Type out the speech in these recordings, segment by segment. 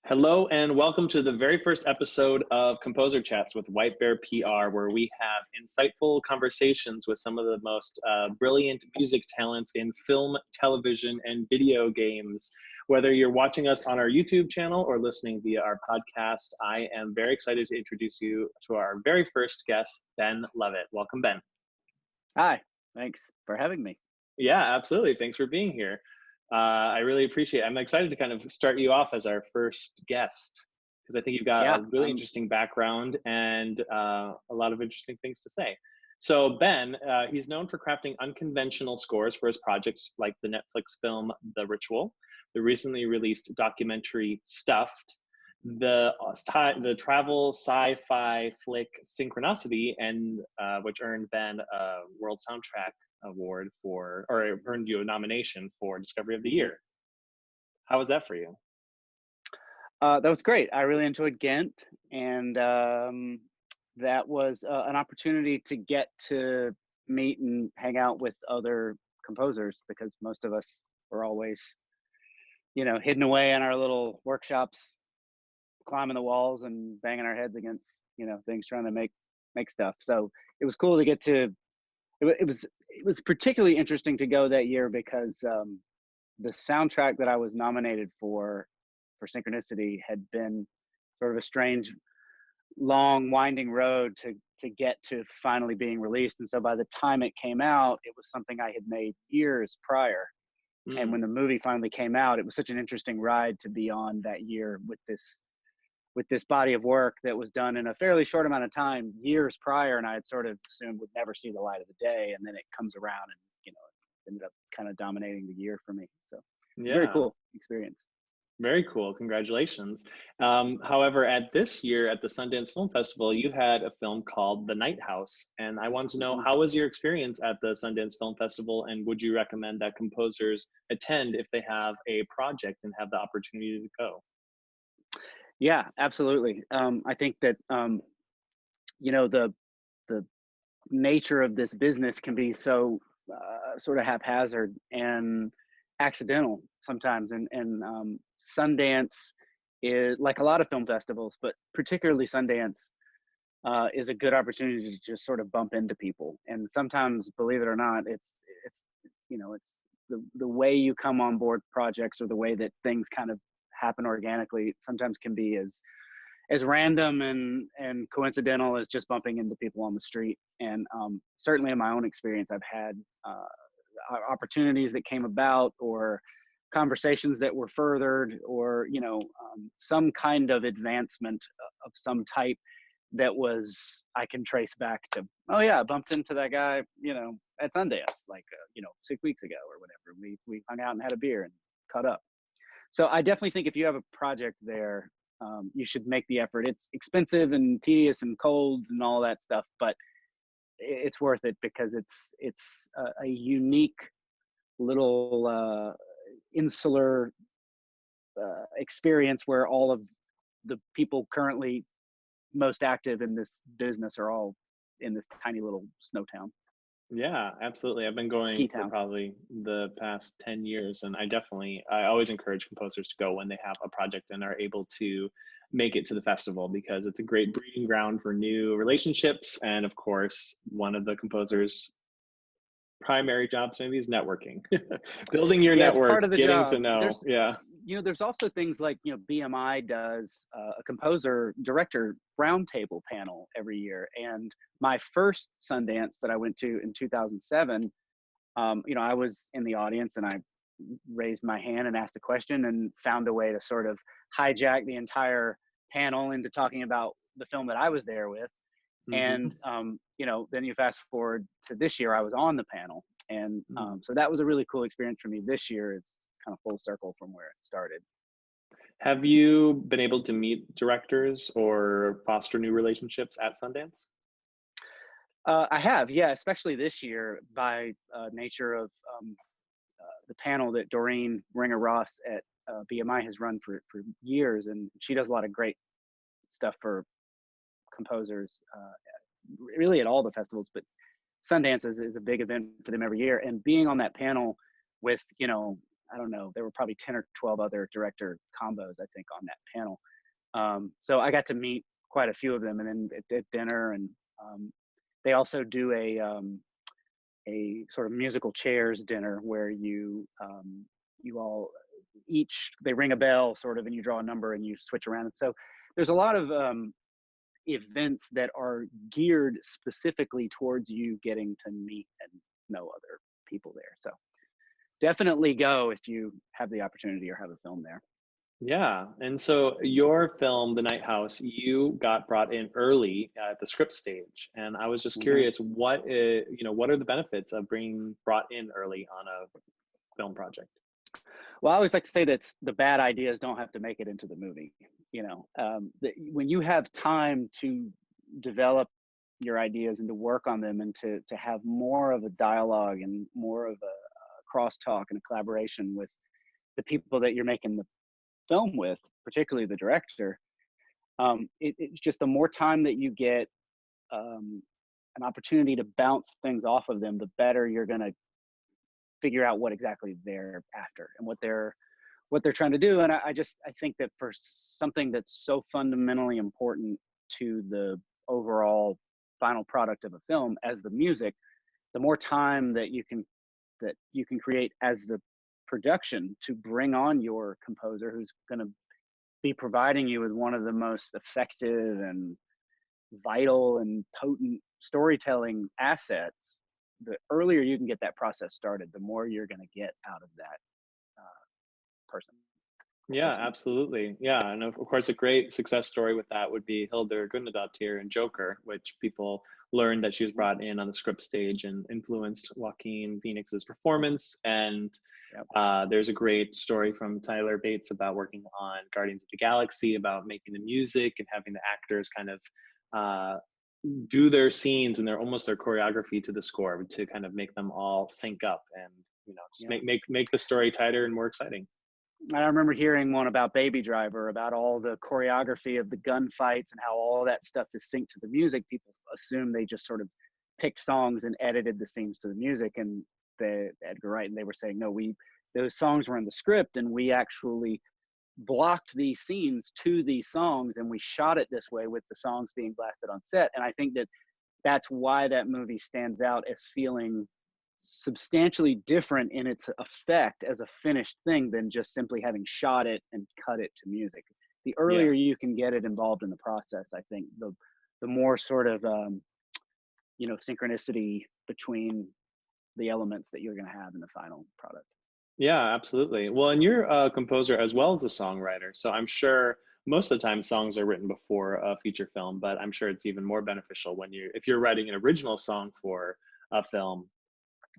Hello and welcome to the very first episode of Composer Chats with White Bear PR, where we have insightful conversations with some of the most brilliant music talents in film, television, and video games. Whether you're watching us on our YouTube channel or listening via our podcast, I am very excited to introduce you to our very first guest, Ben Lovett. Welcome, Ben. Hi, thanks for having me. Yeah, absolutely. Thanks for being here. I really appreciate it. I'm excited to kind of start you off as our first guest because I think you've got Yeah, a really interesting background and a lot of interesting things to say. So Ben, he's known for crafting unconventional scores for his projects like the Netflix film The Ritual, the recently released documentary Stuffed, the travel sci-fi flick Synchronicity, and which earned Ben a World Soundtrack Award for, or earned you a nomination for Discovery of the Year. How was that for you? that was great. I really enjoyed Ghent, and that was an opportunity to get to meet and hang out with other composers because most of us were always, hidden away in our little workshops, climbing the walls and banging our heads against, things trying to make stuff. So it was cool to get to. It was particularly interesting to go that year because the soundtrack that I was nominated for Synchronicity had been sort of a strange, long, winding road to get to finally being released. And so by the time it came out, it was something I had made years prior. And when the movie finally came out, it was such an interesting ride to be on that year with this body of work that was done in a fairly short amount of time years prior, and I had sort of assumed would never see the light of the day, and then it comes around and it ended up kind of dominating the year for me. So it's a very cool experience. Very cool. Congratulations. However, at this year at the Sundance Film Festival, you had a film called The Night House, and I want to know, how was your experience at the Sundance Film Festival, and would you recommend that composers attend if they have a project and have the opportunity to go? Yeah, absolutely. I think that the nature of this business can be so sort of haphazard and accidental sometimes, and Sundance is, like a lot of film festivals, but particularly Sundance, is a good opportunity to just sort of bump into people. And sometimes, believe it or not, it's it's the way you come on board projects, or the way that things kind of happen organically, sometimes can be as random and coincidental as just bumping into people on the street. And certainly in my own experience, I've had opportunities that came about, or conversations that were furthered, or some kind of advancement of some type that I can trace back to, oh yeah, I bumped into that guy at Sundance, like 6 weeks ago or whatever. We hung out and had a beer and caught up. So I definitely think if you have a project there, you should make the effort. It's expensive and tedious and cold and all that stuff, but it's worth it because it's a unique little insular experience where all of the people currently most active in this business are all in this tiny little snow town. Yeah, absolutely. I've been going for probably the past 10 years, and I always encourage composers to go when they have a project and are able to make it to the festival, because it's a great breeding ground for new relationships. And of course, one of the composer's primary jobs maybe is networking, building your network, part of the getting job. to know. There's also things like, BMI does a composer director roundtable panel every year. And my first Sundance that I went to in 2007, I was in the audience and I raised my hand and asked a question and found a way to sort of hijack the entire panel into talking about the film that I was there with. And, then you fast forward to this year, I was on the panel. And so that was a really cool experience for me this year. It's kind of full circle from where it started. Have you been able to meet directors or foster new relationships at Sundance? I have, yeah, especially this year by nature of the panel that Doreen Ringer-Ross at BMI has run for years. And she does a lot of great stuff for composers, really at all the festivals, but Sundance is a big event for them every year. And being on that panel with, I don't know, there were probably 10 or 12 other director combos, I think, on that panel. So I got to meet quite a few of them, and then at dinner, and they also do a sort of musical chairs dinner where you all each, they ring a bell sort of, and you draw a number and you switch around. And so there's a lot of events that are geared specifically towards you getting to meet and know other people there. So definitely go if you have the opportunity or have a film there. Yeah. And so your film, The Night House, you got brought in early at the script stage. And I was just Mhm. curious, what are the benefits of being brought in early on a film project? Well, I always like to say that the bad ideas don't have to make it into the movie. When you have time to develop your ideas and to work on them, and to have more of a dialogue and more of a crosstalk and a collaboration with the people that you're making the film with, particularly the director, it's just the more time that you get an opportunity to bounce things off of them, the better you're going to figure out what exactly they're after and what they're trying to do. And I think that for something that's so fundamentally important to the overall final product of a film as the music, the more time that you can create as the production to bring on your composer, who's going to be providing you with one of the most effective and vital and potent storytelling assets, the earlier you can get that process started, the more you're going to get out of that person. Yeah, absolutely. Yeah, and of course, a great success story with that would be Hildur Guðnadóttir in Joker, which people learned that she was brought in on the script stage and influenced Joaquin Phoenix's performance. And Yep. there's a great story from Tyler Bates about working on Guardians of the Galaxy, about making the music and having the actors kind of uh, do their scenes and their choreography to the score to kind of make them all sync up and just Yeah. make the story tighter and more exciting. I remember hearing one about Baby Driver, about all the choreography of the gunfights and how all that stuff is synced to the music. People assume they just sort of picked songs and edited the scenes to the music. And Edgar Wright, and they were saying, no, those songs were in the script, and we actually blocked these scenes to these songs, and we shot it this way with the songs being blasted on set. And I think that that's why that movie stands out as feeling substantially different in its effect as a finished thing than just simply having shot it and cut it to music. The Yeah. earlier you can get it involved in the process, I think the more sort of synchronicity between the elements that you're going to have in the final product. Yeah, absolutely. Well, and you're a composer as well as a songwriter. So I'm sure most of the time songs are written before a feature film, but I'm sure it's even more beneficial if you're writing an original song for a film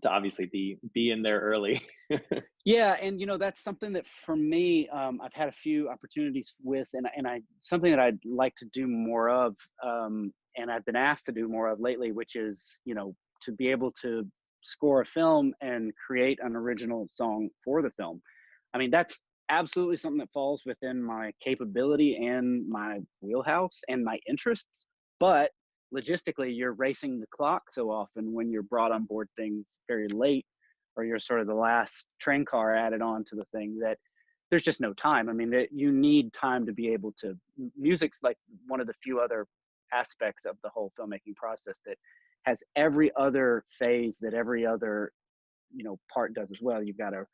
to obviously be in there early. Yeah, and that's something that for me, I've had a few opportunities with, and I something that I'd like to do more of, and I've been asked to do more of lately, which is to be able to score a film and create an original song for the film. I mean, that's absolutely something that falls within my capability and my wheelhouse and my interests, but logistically, you're racing the clock so often when you're brought on board things very late, or you're sort of the last train car added on to the thing, that there's just no time. I mean, that you need time to be able to. Music's like one of the few other aspects of the whole filmmaking process that has every other phase that every other part does as well. You've got a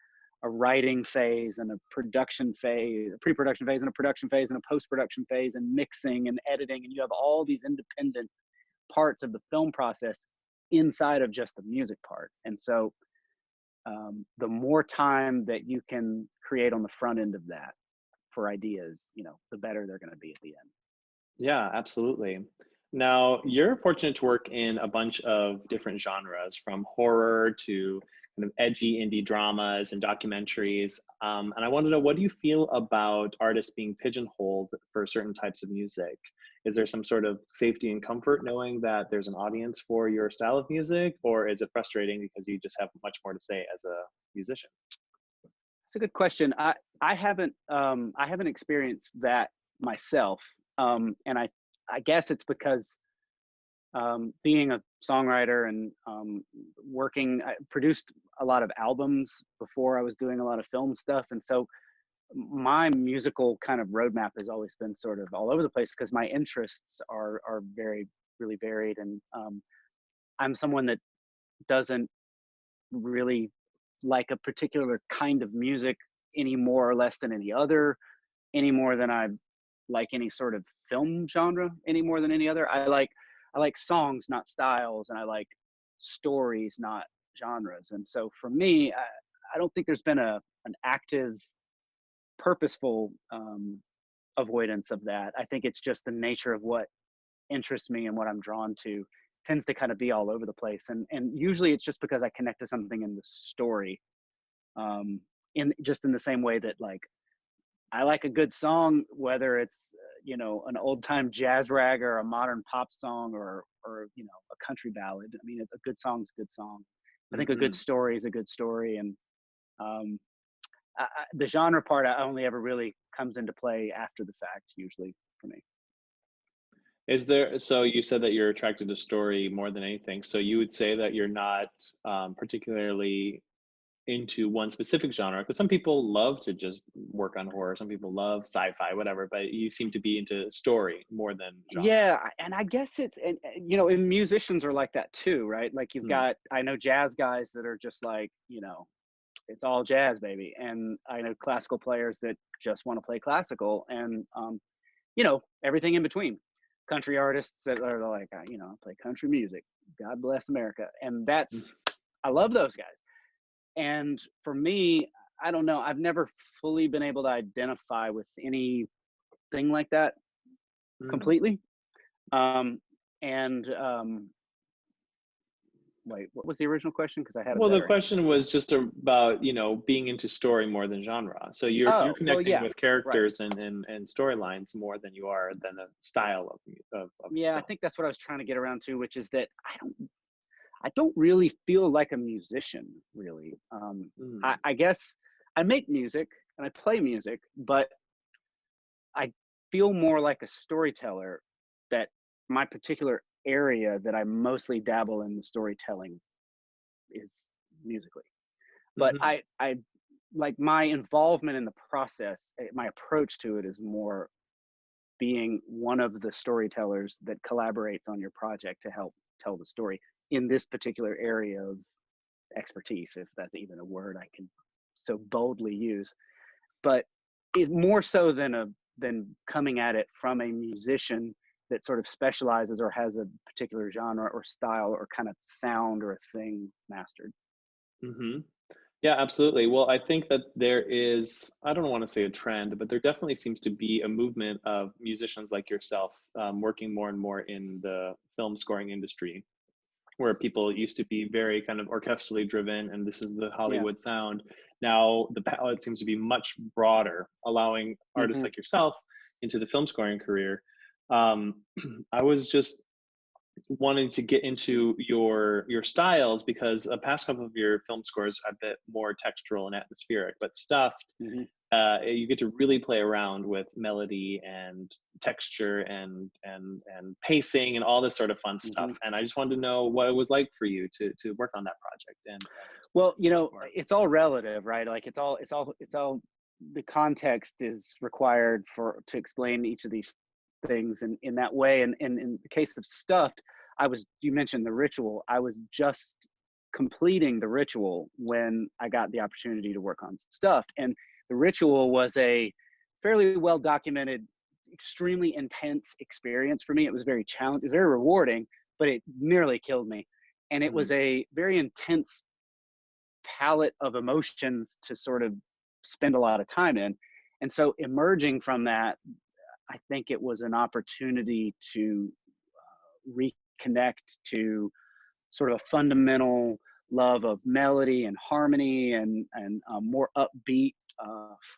writing phase and a production phase, a pre-production phase and a production phase and a post-production phase and mixing and editing, and you have all these independent parts of the film process inside of just the music part. And so the more time that you can create on the front end of that for ideas, the better they're going to be at the end. Yeah, absolutely. Now, you're fortunate to work in a bunch of different genres, from horror to kind of edgy indie dramas and documentaries. And I want to know, what do you feel about artists being pigeonholed for certain types of music? Is there some sort of safety and comfort knowing that there's an audience for your style of music, or is it frustrating because you just have much more to say as a musician? It's a good question. I haven't experienced that myself, and I guess it's because being a songwriter and I produced a lot of albums before I was doing a lot of film stuff. And so my musical kind of roadmap has always been sort of all over the place because my interests are very, really varied. And I'm someone that doesn't really like a particular kind of music any more or less than any other, any more than I like any sort of film genre any more than any other. I like songs, not styles, and I like stories, not genres. And so for me, I don't think there's been an active, purposeful avoidance of that. I think it's just the nature of what interests me and what I'm drawn to tends to kind of be all over the place. And usually it's just because I connect to something in the story. In just in the same way that like I like a good song, whether it's an old time jazz rag or a modern pop song or a country ballad. I mean, a good song's a good song. I think a good story is a good story, and um, the genre part only ever really comes into play after the fact, usually for me. Is there, so you said that you're attracted to story more than anything. So you would say that you're not particularly into one specific genre, because some people love to just work on horror, some people love sci-fi, whatever, but you seem to be into story more than genre. Yeah, and I guess it's and musicians are like that too, right? Like you've Mm. got I know jazz guys that are just like it's all jazz, baby, and I know classical players that just want to play classical, and everything in between. Country artists that are like, I play country music. God bless America, and I love those guys. And for me, I don't know. I've never fully been able to identify with anything like that Mm. completely. Um, and wait, what was the original question? Because I had a Well, the better question answer. was just about, being into story more than genre. So you're Oh, well, connecting yeah, with right. characters and storylines more than you are than a style of Yeah, I film. think that's what I was trying to get around to, which is that I don't really feel like a musician, really. Mm. I guess I make music and I play music, but I feel more like a storyteller. That my particular area that I mostly dabble in the storytelling is musically. But Hmm. I like my involvement in the process, my approach to it is more being one of the storytellers that collaborates on your project to help tell the story in this particular area of expertise, if that's even a word I can so boldly use. But it more so than coming at it from a musician that sort of specializes or has a particular genre or style or kind of sound or a thing mastered. Hmm. Yeah, absolutely. Well, I think that there is, I don't want to say a trend, but there definitely seems to be a movement of musicians like yourself working more and more in the film scoring industry, where people used to be very kind of orchestrally driven and this is the Yeah. Hollywood sound. Now the palette seems to be much broader, allowing artists Hmm. like yourself into the film scoring career. Um, I was just wanting to get into your styles because the past couple of your film scores are a bit more textural and atmospheric, but stuffed Hmm. you get to really play around with melody and texture and pacing and all this sort of fun stuff. Hmm. And I just wanted to know what it was like for you to work on that project Well, or, it's all relative, right? Like it's all the context is required for to explain each of these things in that way. And in the case of stuffed, you mentioned the ritual. I was just completing the ritual when I got the opportunity to work on stuffed. And the ritual was a fairly well documented, extremely intense experience for me. It was very challenging, very rewarding, but it nearly killed me. And it Mhm. was a very intense palette of emotions to sort of spend a lot of time in. And so emerging from that, I think it was an opportunity to reconnect to sort of a fundamental love of melody and harmony and more upbeat,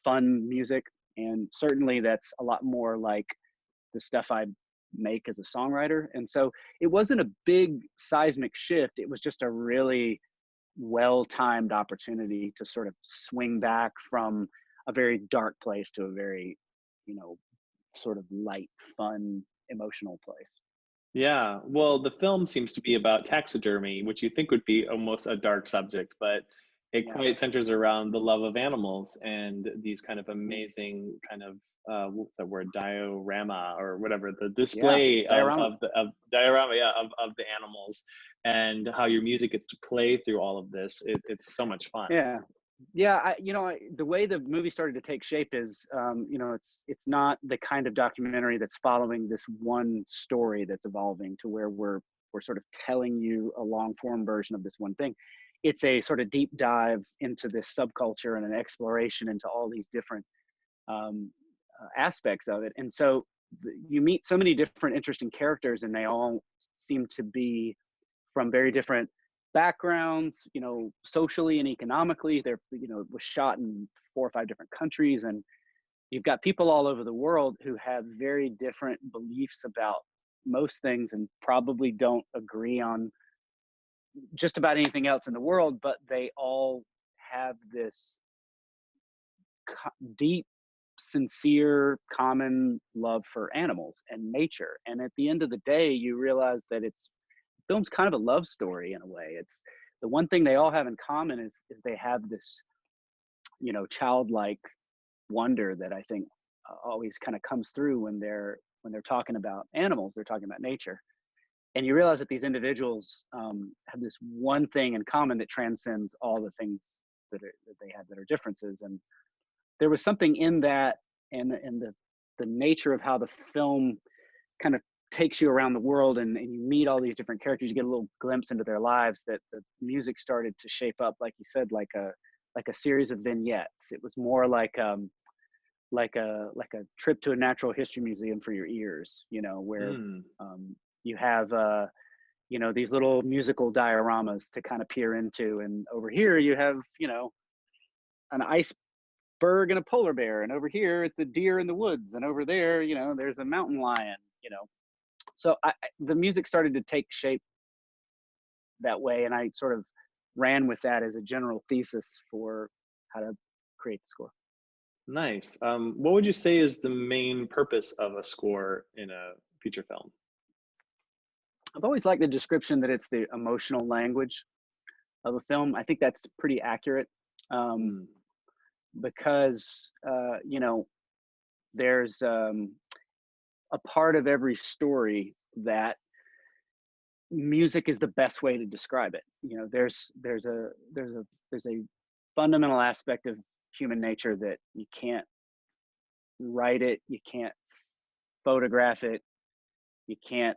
fun music. And certainly that's a lot more like the stuff I make as a songwriter. And so it wasn't a big seismic shift. It was just a really well-timed opportunity to sort of swing back from a very dark place to a very, you know, sort of light, fun, emotional place. Yeah. Well, the film seems to be about taxidermy, which you think would be almost a dark subject, but it Yeah. quite centers around the love of animals and these kind of amazing kind of what's that word, diorama or whatever, the Yeah. display Diorama. of diorama, yeah, of the animals, and how your music gets to play through all of this. It's so much fun. Yeah. Yeah, the way the movie started to take shape is, it's not the kind of documentary that's following this one story that's evolving to where we're sort of telling you a long form version of this one thing. It's a sort of deep dive into this subculture and an exploration into all these different aspects of it. And so you meet so many different interesting characters, and they all seem to be from very different backgrounds, socially and economically. It was shot in 4 or 5 different countries, and you've got people all over the world who have very different beliefs about most things and probably don't agree on just about anything else in the world, but they all have this deep, sincere, common love for animals and nature. And at the end of the day, you realize that film's kind of a love story in a way. It's the one thing they all have in common is they have this, childlike wonder that I think always kind of comes through when they're talking about animals. They're talking about nature, and you realize that these individuals have this one thing in common that transcends all the things that they have that are differences. And there was something in that, and the nature of how the film kind of takes you around the world, and you meet all these different characters. You get a little glimpse into their lives, that the music started to shape up, like you said, like a series of vignettes. It was more like a trip to a natural history museum for your ears, where Mm. you have these little musical dioramas to kind of peer into. And over here you have an iceberg and a polar bear, and over here it's a deer in the woods, and over there there's a mountain lion. So the music started to take shape that way, and I sort of ran with that as a general thesis for how to create the score. Nice. What would you say is the main purpose of a score in a feature film? I've always liked the description that it's the emotional language of a film. I think that's pretty accurate, um, Mm. because there's a part of every story that music is the best way to describe it. There's a fundamental aspect of human nature that you can't write it, you can't photograph it, you can't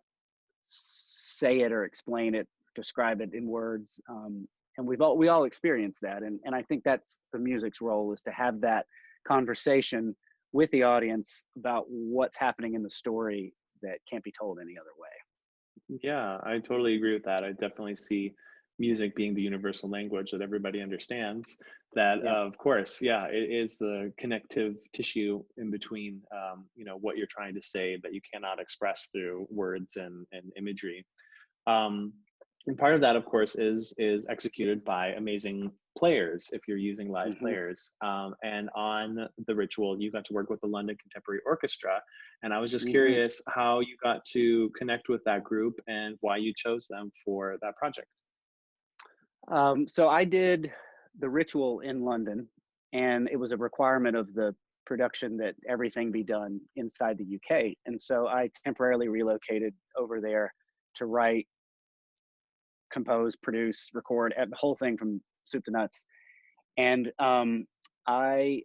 say it or explain it, describe it in words. And we all experience that, and I think that's the music's role, is to have that conversation with the audience about what's happening in the story that can't be told any other way. Yeah, I totally agree with that. I definitely see music being the universal language that everybody understands. That, Yeah. of course, yeah, it is the connective tissue in between, what you're trying to say that you cannot express through words and imagery. Um, and part of that, of course, is executed by amazing players if you're using live Hmm. players. And on the ritual, you got to work with the London Contemporary Orchestra, and I was just Hmm. curious how you got to connect with that group and why you chose them for that project. So I did the ritual in London, and it was a requirement of the production that everything be done inside the UK. And so I temporarily relocated over there to write, compose, produce, record, the whole thing from soup to nuts. And I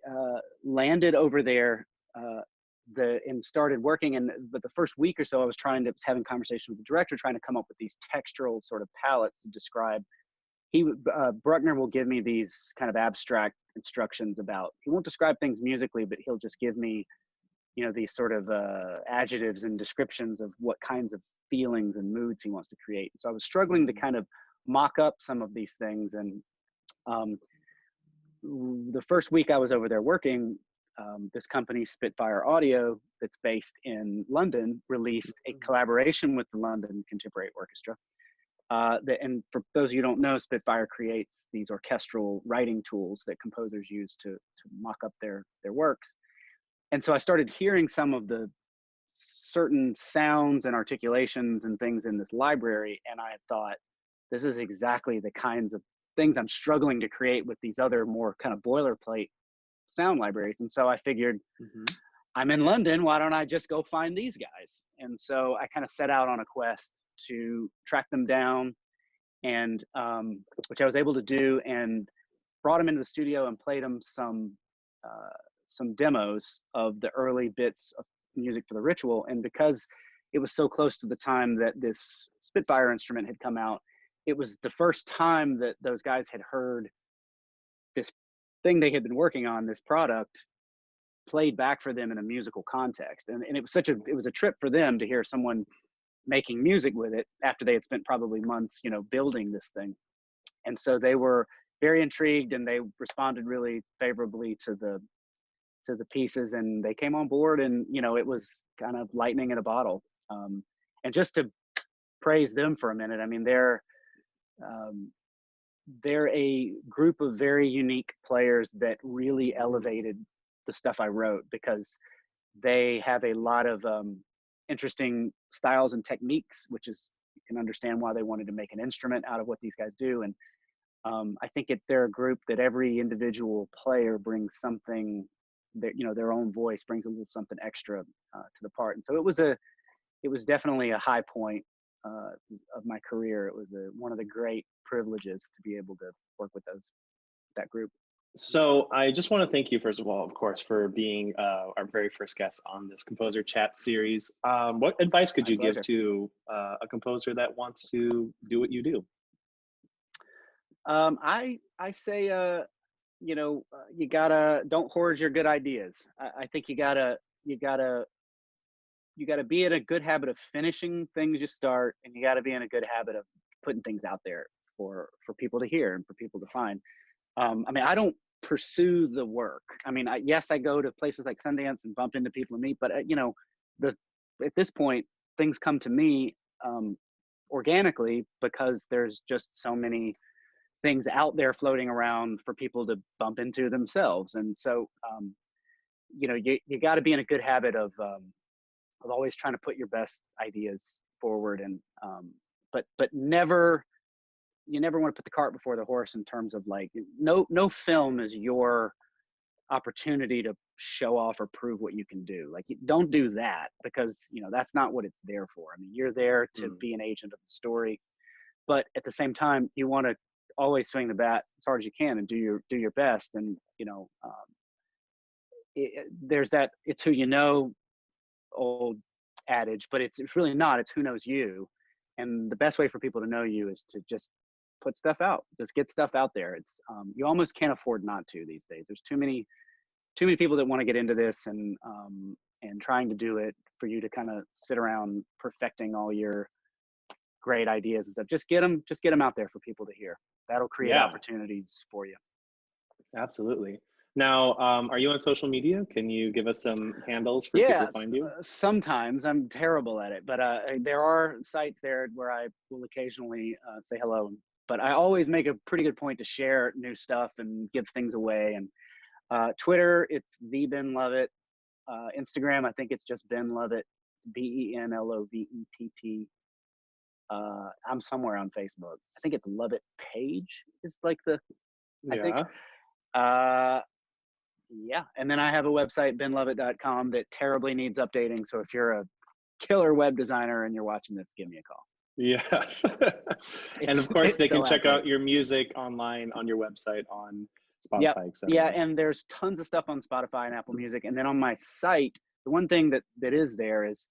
landed over there, and started working. But the first week or so, I was having conversation with the director, trying to come up with these textural sort of palettes to describe. Bruckner will give me these kind of abstract instructions about. He won't describe things musically, but he'll just give me these sort of adjectives and descriptions of what kinds of feelings and moods he wants to create. So I was struggling to Mm. kind of mock up some of these things. And um, the first week I was over there working, this company, Spitfire Audio, that's based in London, released a collaboration with the London Contemporary Orchestra. And for those of you who don't know, Spitfire creates these orchestral writing tools that composers use to mock up their works. And so I started hearing some of the certain sounds and articulations and things in this library, and I thought, this is exactly the kinds of things I'm struggling to create with these other more kind of boilerplate sound libraries. And so I figured, I'm in London, why don't I just go find these guys? And so I kind of set out on a quest to track them down, and which I was able to do, and brought them into the studio and played them some demos of the early bits of music for the ritual. And because it was so close to the time that this Spitfire instrument had come out, it was the first time that those guys had heard this thing they had been working on, this product, played back for them in a musical context. And it was it was a trip for them to hear someone making music with it after they had spent probably months, building this thing. And so they were very intrigued, and they responded really favorably to the pieces, and they came on board, and it was kind of lightning in a bottle. And just to praise them for a minute, I mean, they're a group of very unique players that really elevated the stuff I wrote, because they have a lot of interesting styles and techniques, which is, you can understand why they wanted to make an instrument out of what these guys do. And I think they're a group that every individual player brings something that, their own voice brings a little something extra to the part. And so it was definitely a high point of my career. It was one of the great privileges to be able to work with that group. So I just want to thank you, first of all, of course, for being our very first guest on this Composer Chat series. What advice could you give to a composer that wants to do what you do? I say, you gotta, don't hoard your good ideas. I think you gotta be in a good habit of finishing things you start, and you gotta be in a good habit of putting things out there for people to hear and for people to find. I mean, I don't pursue the work. I mean, yes, I go to places like Sundance and bump into people and meet, but at this point, things come to me organically, because there's just so many things out there floating around for people to bump into themselves. And so, you got to be in a good habit of always trying to put your best ideas forward, and but never, you never want to put the cart before the horse, in terms of like, no film is your opportunity to show off or prove what you can do. Like, don't do that, because that's not what it's there for. I mean, you're there to be an agent of the story, but at the same time, you want to always swing the bat as hard as you can and do your best. And there's that "it's who you know" old adage, but it's really not. It's who knows you. And the best way for people to know you is to just put stuff out. Just get stuff out there. It's you almost can't afford not to these days. There's too many people that want to get into this, and trying to do it for you to kind of sit around perfecting all your great ideas and stuff. Just get them out there for people to hear. That'll create opportunities for you. Absolutely. Now, are you on social media? Can you give us some handles for people to find you? Sometimes. I'm terrible at it, but there are sites there where I will occasionally say hello. But I always make a pretty good point to share new stuff and give things away. And Twitter, it's the Ben Lovett. Instagram, I think it's just Ben Lovett, BenLovett. I'm somewhere on Facebook. I think it's Lovett Page is like the, I think. Yeah. And then I have a website, benlovett.com, that terribly needs updating. So if you're a killer web designer and you're watching this, give me a call. Yes. And of course, they can check out your music online on your website on Spotify, etc. Yeah, and there's tons of stuff on Spotify and Apple Music. And then on my site, the one thing that is there is,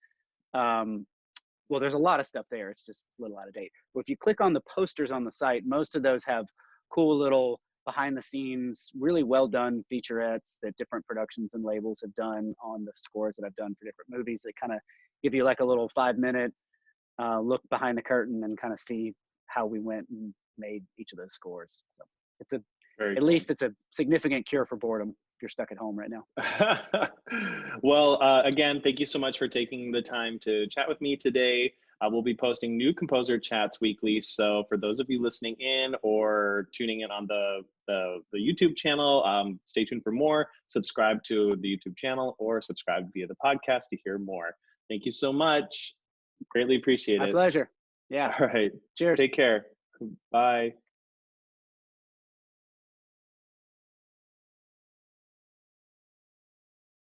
well, there's a lot of stuff there. It's just a little out of date. But if you click on the posters on the site, most of those have cool little behind the scenes, really well done featurettes that different productions and labels have done on the scores that I've done for different movies, that kind of give you like a little 5-minute look behind the curtain and kind of see how we went and made each of those scores. So it's at least it's a significant cure for boredom if you're stuck at home right now. Well, again, thank you so much for taking the time to chat with me today. We'll be posting new Composer Chats weekly. So for those of you listening in or tuning in on the YouTube channel, stay tuned for more. Subscribe to the YouTube channel or subscribe via the podcast to hear more. Thank you so much. Greatly appreciate My it. pleasure. Yeah. All right. Cheers. Take care. Bye.